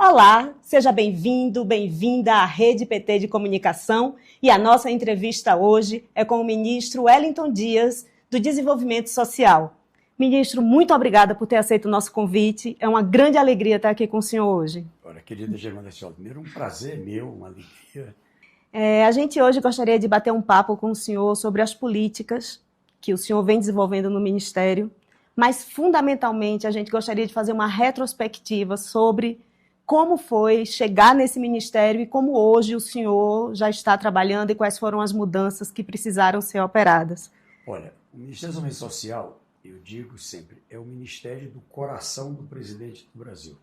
Olá, seja bem-vindo, bem-vinda à Rede PT de Comunicação e a nossa entrevista hoje é com o ministro Wellington Dias, do Desenvolvimento Social. Ministro, muito obrigada por ter aceito o nosso convite, é uma grande alegria estar aqui com o senhor hoje. Ora, querida Germana Altamira, um prazer meu, uma alegria. A gente hoje gostaria de bater um papo com o senhor sobre as políticas que o senhor vem desenvolvendo no Ministério, mas fundamentalmente a gente gostaria de fazer uma retrospectiva sobre como foi chegar nesse ministério e como hoje o senhor já está trabalhando e quais foram as mudanças que precisaram ser operadas. Olha, o Ministério do Desenvolvimento Social, eu digo sempre, é o ministério do coração do presidente do Brasil.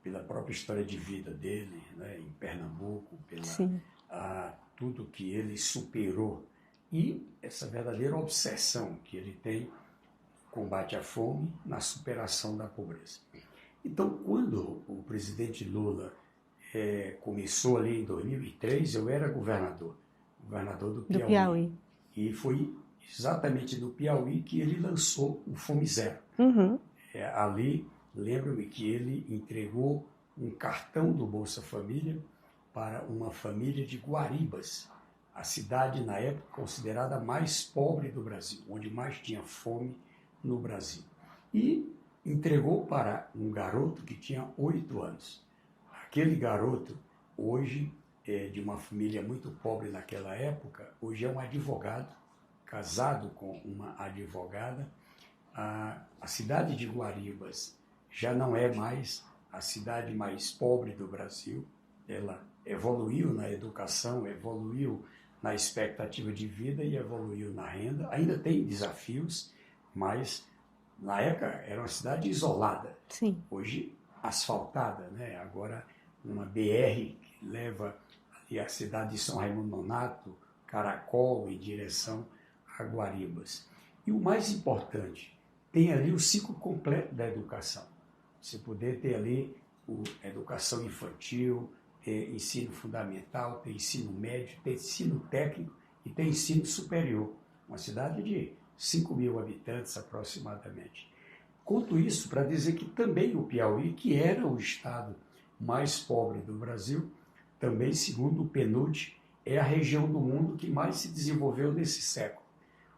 Pela própria história de vida dele, né, em Pernambuco, pela tudo que ele superou e essa verdadeira obsessão que ele tem no combate à fome, na superação da pobreza. Então, quando o presidente Lula começou ali em 2003, eu era governador do Piauí. E foi exatamente do Piauí que ele lançou o Fome Zero. Ali, lembro-me que ele entregou um cartão do Bolsa Família para uma família de Guaribas, a cidade, na época, considerada a mais pobre do Brasil, onde mais tinha fome no Brasil. E entregou para um garoto que tinha 8 anos. Aquele garoto, hoje, de uma família muito pobre naquela época, hoje é um advogado, casado com uma advogada. A cidade de Guaribas já não é mais a cidade mais pobre do Brasil. Ela evoluiu na educação, evoluiu na expectativa de vida e evoluiu na renda. Ainda tem desafios, mas na época era uma cidade isolada. Sim. Hoje asfaltada, né? Agora uma BR que leva ali a cidade de São Raimundo Nonato, Caracol, em direção a Guaribas. E o mais importante, tem ali o ciclo completo da educação. Você poder ter ali educação infantil, ter ensino fundamental, ter ensino médio, ter ensino técnico e ter ensino superior. Uma cidade de 5 mil habitantes aproximadamente. Conto isso para dizer que também o Piauí, que era o estado mais pobre do Brasil, também, segundo o PNUD, é a região do mundo que mais se desenvolveu nesse século.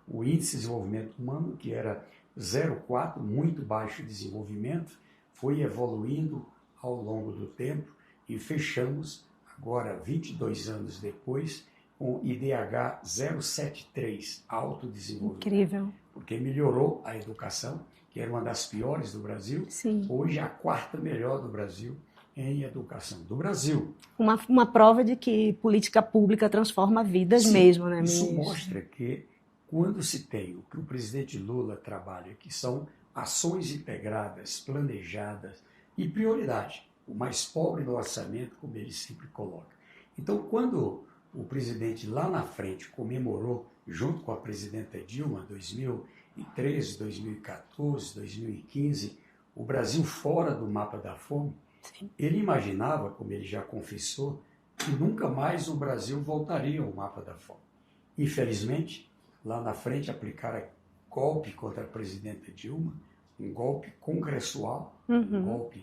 O índice de desenvolvimento humano, que era 0,4, muito baixo desenvolvimento, foi evoluindo ao longo do tempo e fechamos, agora 22 anos depois, com IDH 073, alto desenvolvimento. Incrível. Porque melhorou a educação, que era uma das piores do Brasil, Sim. Hoje é a 4ª melhor do Brasil em educação. Do Brasil. Uma prova de que política pública transforma vidas. Sim, mesmo, né, ministro? Isso mostra que quando se tem o que o presidente Lula trabalha, que são ações integradas, planejadas e prioridade, o mais pobre no orçamento, como ele sempre coloca. Então, quando o presidente lá na frente comemorou, junto com a presidenta Dilma, 2013, 2014, 2015, o Brasil fora do mapa da fome, ele imaginava, como ele já confessou, que nunca mais o Brasil voltaria ao mapa da fome. Infelizmente, lá na frente aplicaram golpe contra a presidenta Dilma, um golpe congressual, um golpe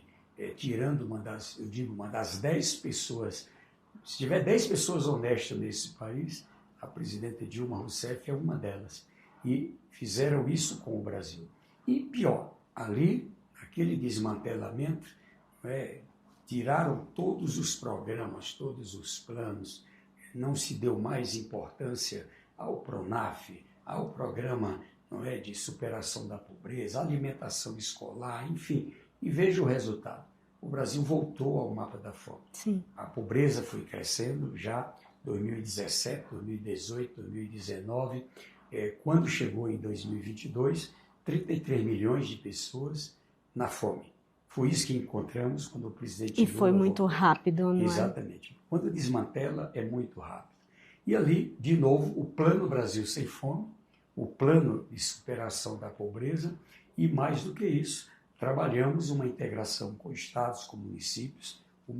tirando uma das 10 pessoas. Se tiver 10 pessoas honestas nesse país, a presidenta Dilma Rousseff é uma delas. E fizeram isso com o Brasil. E pior, ali, aquele desmantelamento, tiraram todos os programas, todos os planos, não se deu mais importância ao PRONAF, ao programa de superação da pobreza, alimentação escolar, enfim, e veja o resultado. O Brasil voltou ao mapa da fome. Sim. A pobreza foi crescendo já 2017, 2018, 2019, quando chegou em 2022, 33 milhões de pessoas na fome. Foi isso que encontramos quando o presidente Lula foi muito rápido, não é? Exatamente. Quando desmantela, é muito rápido. E ali, de novo, o Plano Brasil Sem Fome, o plano de superação da pobreza e, mais do que isso, trabalhamos uma integração com estados, com municípios, os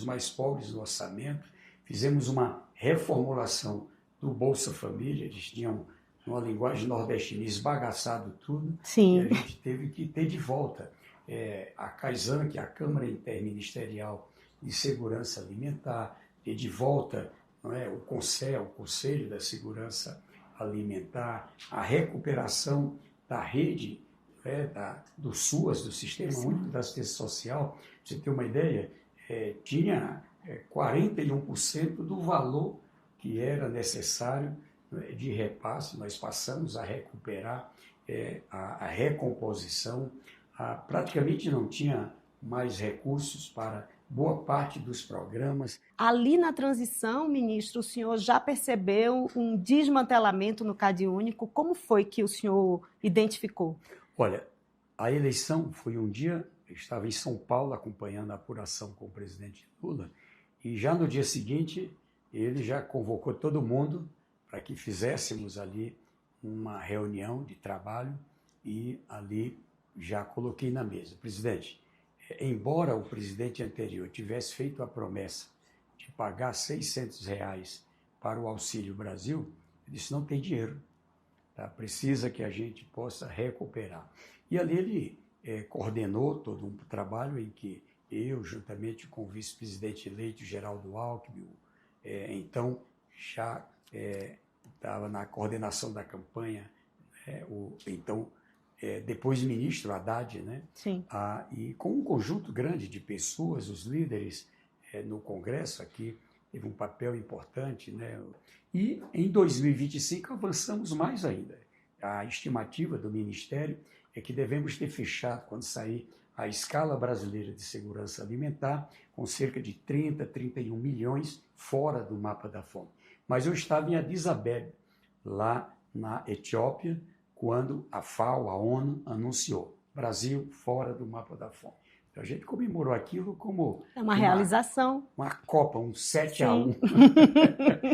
mais pobres do orçamento, fizemos uma reformulação do Bolsa Família, eles tinham, numa linguagem nordestina, esbagaçado tudo. Sim. E a gente teve que ter de volta a CAISAN, que é a Câmara Interministerial de Segurança Alimentar, ter de volta, não é, o CONSEA, o Conselho da Segurança Alimentar, a recuperação da rede, do SUAS, do Sistema Único da Assistência Social. Pra você ter uma ideia, tinha 41% do valor que era necessário de repasse. Nós passamos a recuperar a recomposição, praticamente não tinha mais recursos para boa parte dos programas. Ali na transição, ministro, o senhor já percebeu um desmantelamento no CadÚnico? Como foi que o senhor identificou? Olha, a eleição foi um dia, eu estava em São Paulo acompanhando a apuração com o presidente Lula, e já no dia seguinte ele já convocou todo mundo para que fizéssemos ali uma reunião de trabalho, e ali já coloquei na mesa: presidente, embora o presidente anterior tivesse feito a promessa de pagar R$600 para o Auxílio Brasil, ele disse: não tem dinheiro, tá? Precisa que a gente possa recuperar. E ali ele coordenou todo um trabalho em que eu, juntamente com o vice-presidente eleito Geraldo Alckmin, então já estava na coordenação da campanha, depois ministro Haddad, né? Sim. E com um conjunto grande de pessoas, os líderes no Congresso aqui, teve um papel importante, né? E em 2025 avançamos mais ainda. A estimativa do Ministério é que devemos ter fechado, quando sair a escala brasileira de segurança alimentar, com cerca de 30, 31 milhões fora do mapa da fome. Mas eu estava em Addis Abeba, lá na Etiópia, quando a FAO, a ONU, anunciou Brasil fora do mapa da fome. Então, a gente comemorou aquilo como uma realização. Uma Copa, um 7-1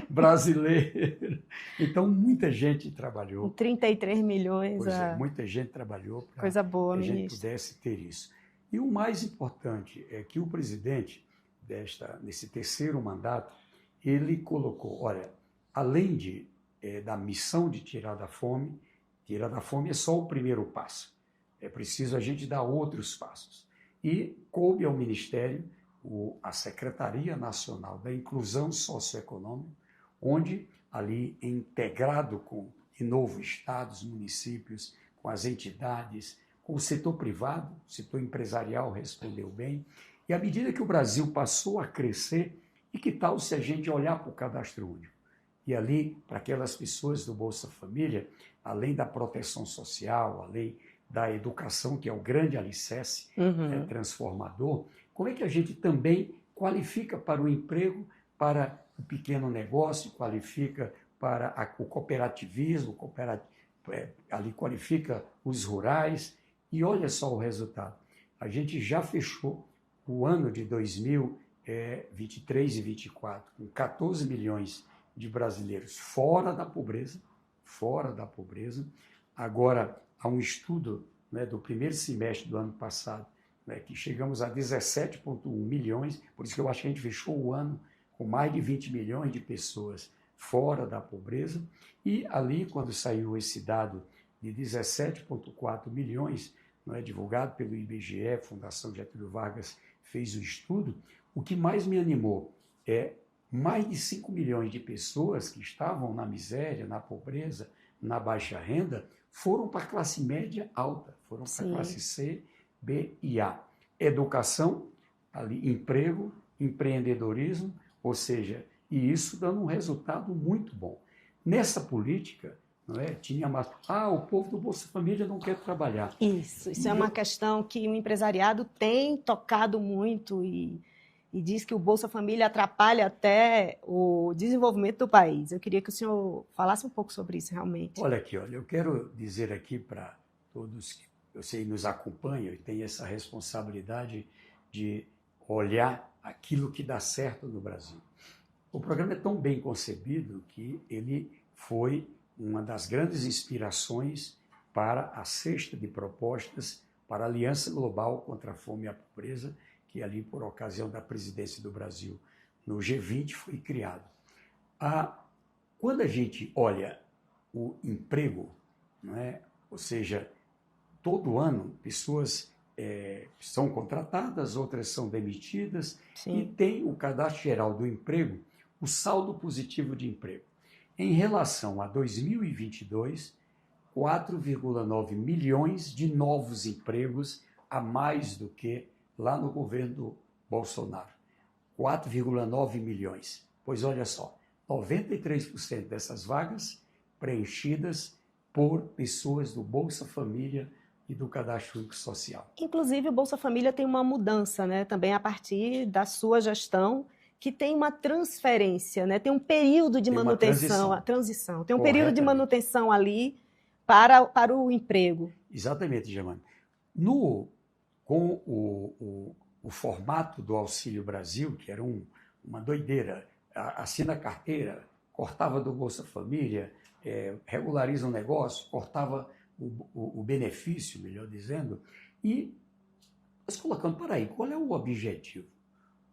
brasileiro. Então, muita gente trabalhou. 33 milhões. Muita gente trabalhou para coisa boa, que a gente pudesse ter isso. E o mais importante é que o presidente, nesse terceiro mandato, ele colocou, olha, além da missão de tirar da fome é só o primeiro passo. É preciso a gente dar outros passos. E coube ao Ministério a Secretaria Nacional da Inclusão Socioeconômica, onde ali integrado de novo, estados, municípios, com as entidades, com o setor privado, o setor empresarial respondeu bem. E à medida que o Brasil passou a crescer, e que tal se a gente olhar para o cadastro único? E ali, para aquelas pessoas do Bolsa Família, além da proteção social, além da educação, que é o grande alicerce transformador, como é que a gente também qualifica para o emprego, para o pequeno negócio, qualifica para o cooperativismo, ali qualifica os rurais, e olha só o resultado. A gente já fechou o ano de 2023 e 2024 com 14 milhões de brasileiros fora da pobreza. Agora, há um estudo, né, do primeiro semestre do ano passado, né, que chegamos a 17,1 milhões, por isso que eu acho que a gente fechou o ano com mais de 20 milhões de pessoas fora da pobreza, e ali, quando saiu esse dado de 17,4 milhões, não é, divulgado pelo IBGE, Fundação Getúlio Vargas fez o estudo, o que mais me animou é mais de 5 milhões de pessoas que estavam na miséria, na pobreza, na baixa renda, foram para a classe média alta, foram para a classe C, B e A. Educação, ali, emprego, empreendedorismo, ou seja, e isso dando um resultado muito bom. Nessa política, não é, tinha mais... o povo do Bolsa Família não quer trabalhar. Isso é uma questão que o empresariado tem tocado muito e diz que o Bolsa Família atrapalha até o desenvolvimento do país. Eu queria que o senhor falasse um pouco sobre isso, realmente. Olha, eu quero dizer aqui para todos que eu sei nos acompanham e têm essa responsabilidade de olhar aquilo que dá certo no Brasil. O programa é tão bem concebido que ele foi uma das grandes inspirações para a cesta de propostas para a Aliança Global contra a Fome e a Pobreza, que ali, por ocasião da presidência do Brasil no G20, foi criado. Quando a gente olha o emprego, não é? Ou seja, todo ano pessoas são contratadas, outras são demitidas. Sim. E tem o Cadastro Geral do Emprego, o saldo positivo de emprego. Em relação a 2022, 4,9 milhões de novos empregos a mais do que lá no governo Bolsonaro. 4,9 milhões. Pois olha só, 93% dessas vagas preenchidas por pessoas do Bolsa Família e do Cadastro Único Social. Inclusive, o Bolsa Família tem uma mudança, né? Também a partir da sua gestão, que tem uma transferência, né? Tem um período de manutenção, a transição. Tem um período de manutenção ali para o emprego. Exatamente, Germano. Com o formato do Auxílio Brasil, que era uma doideira, assina a carteira, cortava do Bolsa Família, regulariza um negócio, cortava o benefício, melhor dizendo, e nós colocamos, peraí, qual é o objetivo?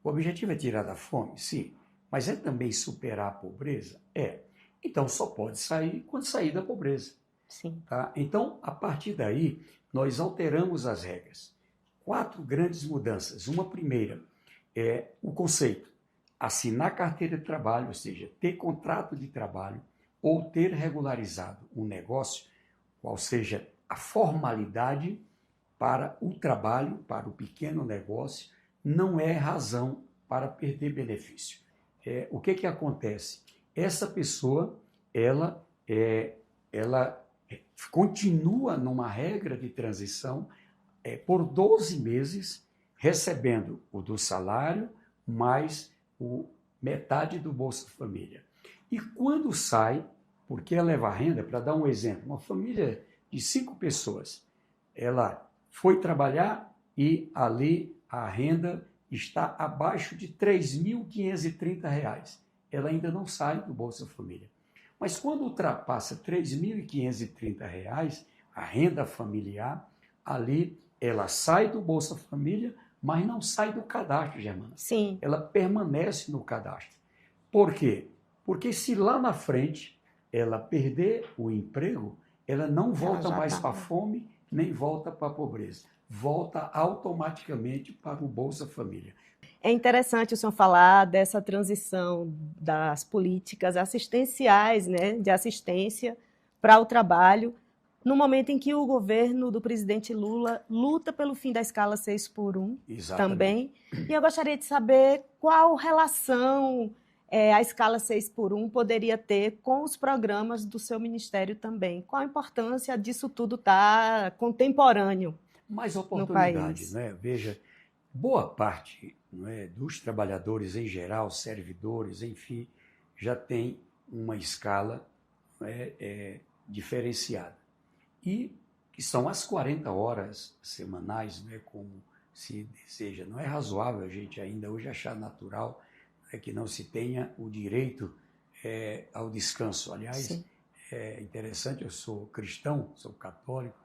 O objetivo é tirar da fome? Sim. Mas é também superar a pobreza? É. Então só pode sair quando sair da pobreza. Sim. Tá? Então, a partir daí, nós alteramos as regras. 4 grandes mudanças. Uma primeira é o conceito. Assinar carteira de trabalho, ou seja, ter contrato de trabalho ou ter regularizado um negócio, qual seja a formalidade para o trabalho, para o pequeno negócio, não é razão para perder benefício. O que acontece? Essa pessoa, ela continua numa regra de transição por 12 meses, recebendo o do salário mais metade do Bolsa Família. E quando sai, porque ela leva a renda, para dar um exemplo, uma família de 5 pessoas, ela foi trabalhar e ali a renda está abaixo de R$ 3.530. Ela ainda não sai do Bolsa Família. Mas quando ultrapassa R$ 3.530, a renda familiar, ali ela sai do Bolsa Família, mas não sai do cadastro, Germana. Sim. Ela permanece no cadastro. Por quê? Porque se lá na frente ela perder o emprego, ela não volta mais para a fome, nem volta para a pobreza. Volta automaticamente para o Bolsa Família. É interessante o senhor falar dessa transição das políticas assistenciais, né, de assistência para o trabalho, no momento em que o governo do presidente Lula luta pelo fim da escala 6x1 também. E eu gostaria de saber qual relação a escala 6x1 poderia ter com os programas do seu ministério também. Qual a importância disso tudo estar contemporâneo mais oportunidade, no país? Né? Veja, boa parte, não é, dos trabalhadores em geral, servidores, enfim, já tem uma escala diferenciada. E que são as 40 horas semanais, né, como se deseja. Não é razoável a gente ainda hoje achar natural que não se tenha o direito ao descanso. Aliás, sim, é interessante, eu sou cristão, sou católico,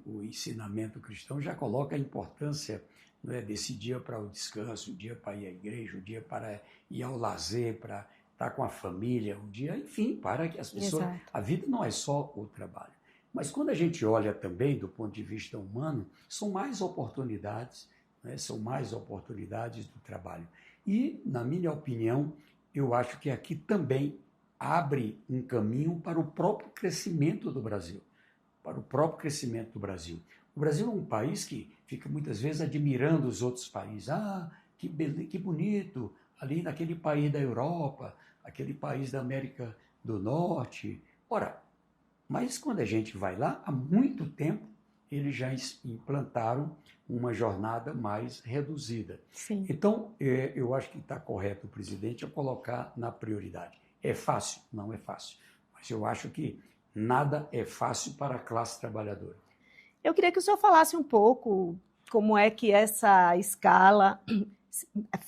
o ensinamento cristão já coloca a importância, né, desse dia para o descanso, o dia para ir à igreja, o dia para ir ao lazer, para estar com a família, um dia, enfim, para que as pessoas... Exato. A vida não é só o trabalho. Mas quando a gente olha também do ponto de vista humano, são mais oportunidades, né, são mais oportunidades do trabalho. E, na minha opinião, eu acho que aqui também abre um caminho para o próprio crescimento do Brasil. Para o próprio crescimento do Brasil. O Brasil é um país que fica muitas vezes admirando os outros países. Ah, que bonito, ali naquele país da Europa, aquele país da América do Norte. Ora, mas quando a gente vai lá, há muito tempo, eles já implantaram uma jornada mais reduzida. Sim. Então, eu acho que está correto o presidente a colocar na prioridade. É fácil? Não é fácil. Mas eu acho que nada é fácil para a classe trabalhadora. Eu queria que o senhor falasse um pouco como é que essa escala,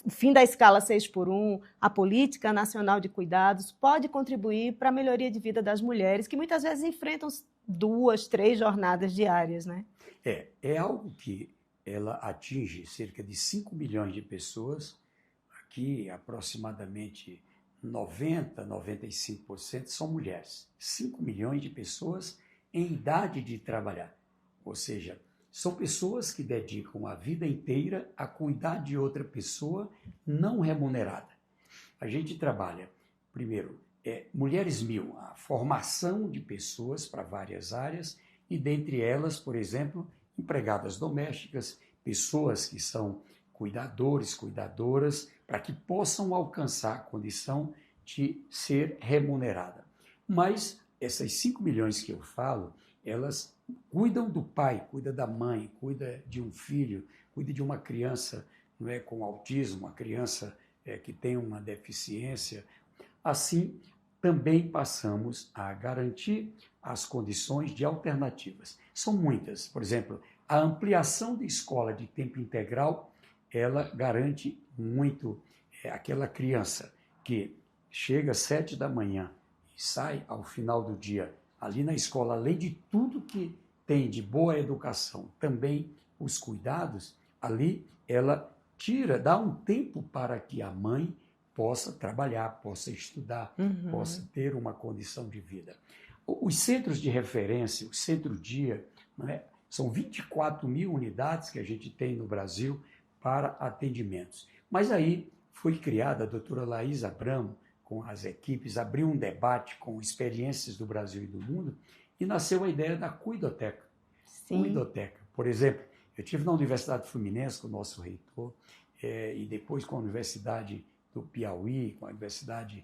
o fim da escala 6x1, a Política Nacional de Cuidados, pode contribuir para a melhoria de vida das mulheres, que muitas vezes enfrentam 2, 3 jornadas diárias, né? É algo que ela atinge cerca de 5 milhões de pessoas, aqui aproximadamente 90%, 95% são mulheres. 5 milhões de pessoas em idade de trabalhar. Ou seja, São pessoas que dedicam a vida inteira a cuidar de outra pessoa não remunerada. A gente trabalha, primeiro, Mulheres 1000, a formação de pessoas para várias áreas, e dentre elas, por exemplo, empregadas domésticas, pessoas que são cuidadores, cuidadoras, para que possam alcançar a condição de ser remunerada. Mas essas 5 milhões que eu falo, elas cuidam do pai, cuidam da mãe, cuidam de um filho, cuidam de uma criança, não é, com autismo, uma criança que tem uma deficiência. Assim, também passamos a garantir as condições de alternativas. São muitas. Por exemplo, a ampliação de escola de tempo integral, ela garante muito aquela criança que chega às 7 da manhã e sai ao final do dia ali na escola, além de tudo que tem de boa educação, também os cuidados, ali ela dá um tempo para que a mãe possa trabalhar, possa estudar, possa ter uma condição de vida. Os centros de referência, o centro-dia, são 24 mil unidades que a gente tem no Brasil para atendimentos. Mas aí foi criada a doutora Laís Abramo, com as equipes, abriu um debate com experiências do Brasil e do mundo, e nasceu a ideia da Cuidoteca. Sim. Cuidoteca. Por exemplo, eu estive na Universidade Fluminense com o nosso reitor, e depois com a Universidade do Piauí, com a Universidade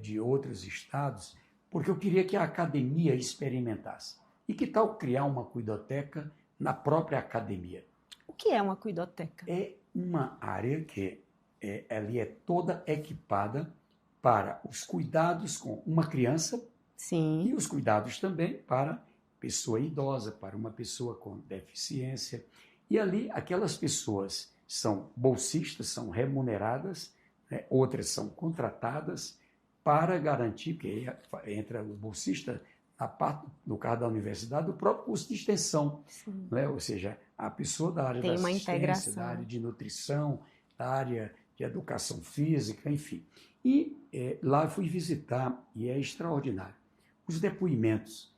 de outros estados, porque eu queria que a academia experimentasse. E que tal criar uma cuidoteca na própria academia? O que é uma cuidoteca? É uma área que ela é toda equipada para os cuidados com uma criança. Sim. E os cuidados também para pessoa idosa, para uma pessoa com deficiência. E ali aquelas pessoas são bolsistas, são remuneradas, outras são contratadas para garantir que entra o bolsista na parte, no caso da universidade, o próprio curso de extensão, ou seja, a pessoa da área da assistência, da área de nutrição, da área de educação física, enfim. E lá eu fui visitar, e é extraordinário, os depoimentos,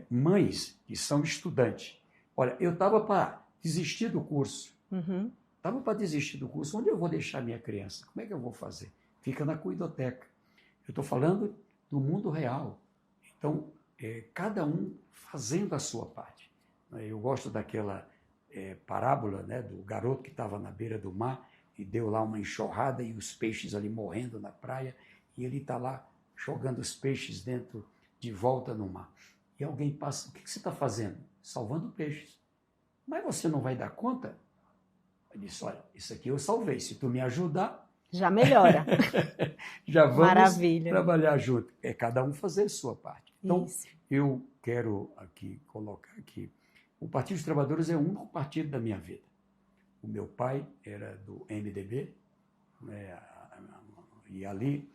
mães que são estudantes. Olha, eu estava para desistir do curso, estava para desistir do curso, onde eu vou deixar minha criança? Como é que eu vou fazer? Fica na cuidoteca. Eu estou falando do mundo real. Então, cada um fazendo a sua parte. Eu gosto daquela parábola do garoto que estava na beira do mar e deu lá uma enxurrada e os peixes ali morrendo na praia, e ele está lá jogando os peixes de volta no mar. E alguém passa, o que você está fazendo? Salvando peixes. Mas você não vai dar conta? Ele disse, olha, isso aqui eu salvei, se tu me ajudar... Já melhora. Já vamos Maravilha. Trabalhar junto. É cada um fazer a sua parte. Então, eu quero colocar aqui, o Partido dos Trabalhadores é o único partido da minha vida. O meu pai era do MDB, e ali,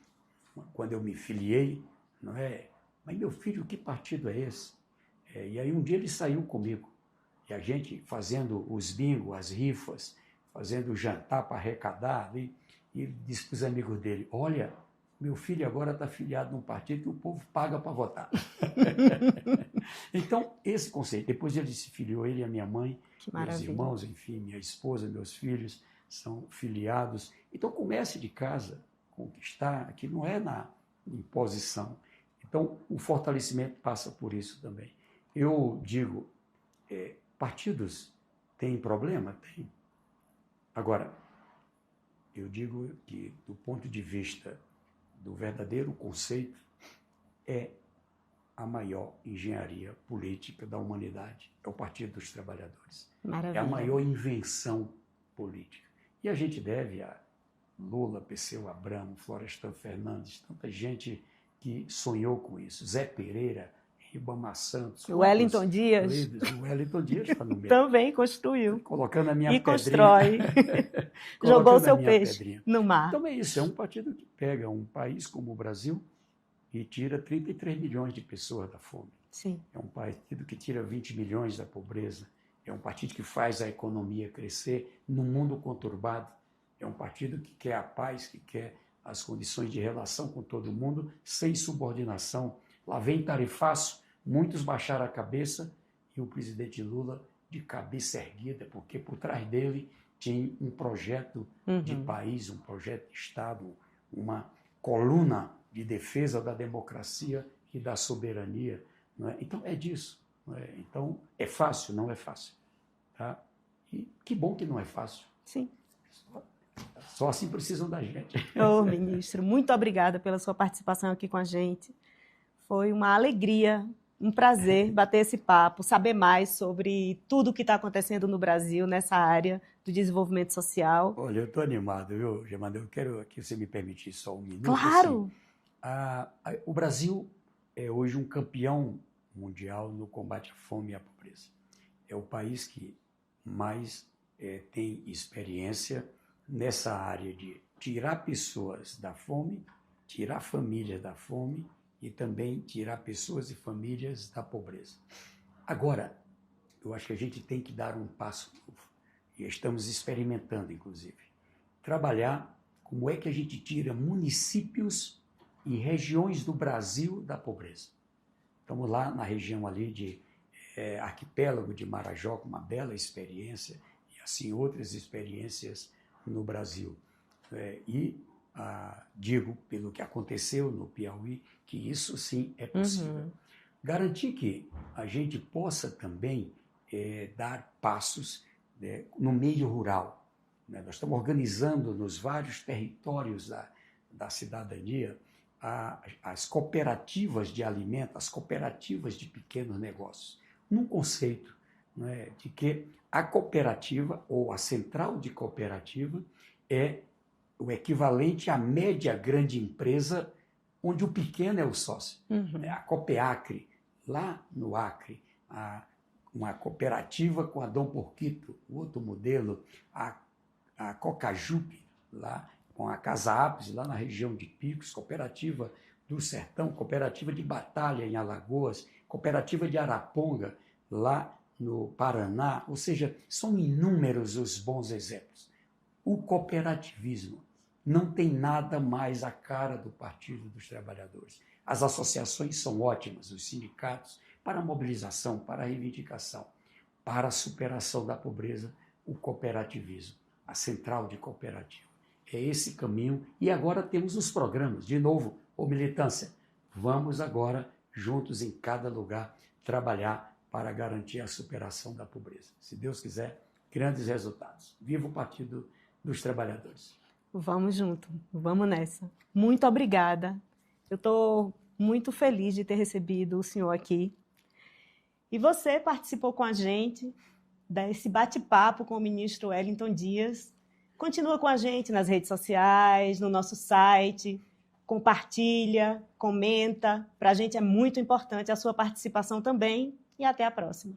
quando eu me filiei, mas meu filho, que partido é esse? E aí um dia ele saiu comigo, e a gente fazendo os bingos, as rifas, fazendo o jantar para arrecadar ali, e ele disse para os amigos dele, olha, meu filho agora está filiado num partido que o povo paga para votar. Então, esse conceito. Depois ele se filiou, ele e a minha mãe, meus irmãos, enfim, minha esposa, meus filhos são filiados. Então, comece de casa, conquistar, aqui não é na imposição. Então, o fortalecimento passa por isso também. Eu digo, partidos têm problema? Tem. Agora, eu digo que, do ponto de vista do verdadeiro conceito, é a maior engenharia política da humanidade, é o Partido dos Trabalhadores. Maravilha. É a maior invenção política. E a gente deve a Lula, Perseu Abramo, Florestan Fernandes, tanta gente que sonhou com isso, Zé Pereira, Ribamar Santos, o Wellington Dias. O Wellington Dias está no meio. Também construiu. Colocando a minha e pedrinha. Constrói. Jogou o seu peixe pedrinha. no mar. Então é isso, é um partido que pega um país como o Brasil e tira 33 milhões de pessoas da fome. Sim. É um partido que tira 20 milhões da pobreza. É um partido que faz a economia crescer num mundo conturbado. É um partido que quer a paz, que quer as condições de relação com todo mundo, sem subordinação. Lá vem tarifaço, muitos baixaram a cabeça e o presidente Lula de cabeça erguida, porque por trás dele tinha um projeto de país, um projeto de Estado, uma coluna de defesa da democracia e da soberania. Não é? Então, é disso. Não é? Então, é fácil? Não é fácil. Tá? E que bom que não é fácil. Sim. Só assim precisam da gente. Ô, ministro, muito obrigada pela sua participação aqui com a gente. Foi uma alegria, um prazer bater esse papo, saber mais sobre tudo o que está acontecendo no Brasil nessa área do desenvolvimento social. Olha, eu estou animado, viu, Germana? Eu quero que você me permitisse só um minuto. Claro! Assim, o Brasil é hoje um campeão mundial no combate à fome e à pobreza. É o país que mais tem experiência nessa área de tirar pessoas da fome, tirar famílias da fome e também tirar pessoas e famílias da pobreza. Agora, eu acho que a gente tem que dar um passo novo, e estamos experimentando, inclusive, trabalhar como é que a gente tira municípios e regiões do Brasil da pobreza. Estamos lá na região ali de Arquipélago de Marajó, com uma bela experiência, e assim outras experiências no Brasil. Digo, pelo que aconteceu no Piauí, que isso sim é possível. Garantir que a gente possa também dar passos no meio rural. Né? Nós estamos organizando nos vários territórios da cidadania as cooperativas de alimentos, as cooperativas de pequenos negócios, num conceito, né, de que a cooperativa ou a central de cooperativa é o equivalente à média grande empresa, onde o pequeno é o sócio. A Copeacre, lá no Acre, uma cooperativa com a Dom Porquito, outro modelo, a Cocajupe, lá com a Casa Apes, lá na região de Picos, cooperativa do Sertão, cooperativa de Batalha, em Alagoas, cooperativa de Araponga, lá no Paraná, ou seja, são inúmeros os bons exemplos. O cooperativismo não tem nada mais a cara do Partido dos Trabalhadores. As associações são ótimas, os sindicatos, para a mobilização, para a reivindicação, para a superação da pobreza, o cooperativismo, a central de cooperativa. É esse caminho. E agora temos os programas. De novo, militância, vamos agora, juntos em cada lugar, trabalhar para garantir a superação da pobreza. Se Deus quiser, grandes resultados. Viva o Partido dos Trabalhadores. Vamos junto, vamos nessa. Muito obrigada. Eu estou muito feliz de ter recebido o senhor aqui. E você participou com a gente desse bate-papo com o ministro Wellington Dias. Continua com a gente nas redes sociais, no nosso site, compartilha, comenta. Para a gente é muito importante a sua participação também e até a próxima.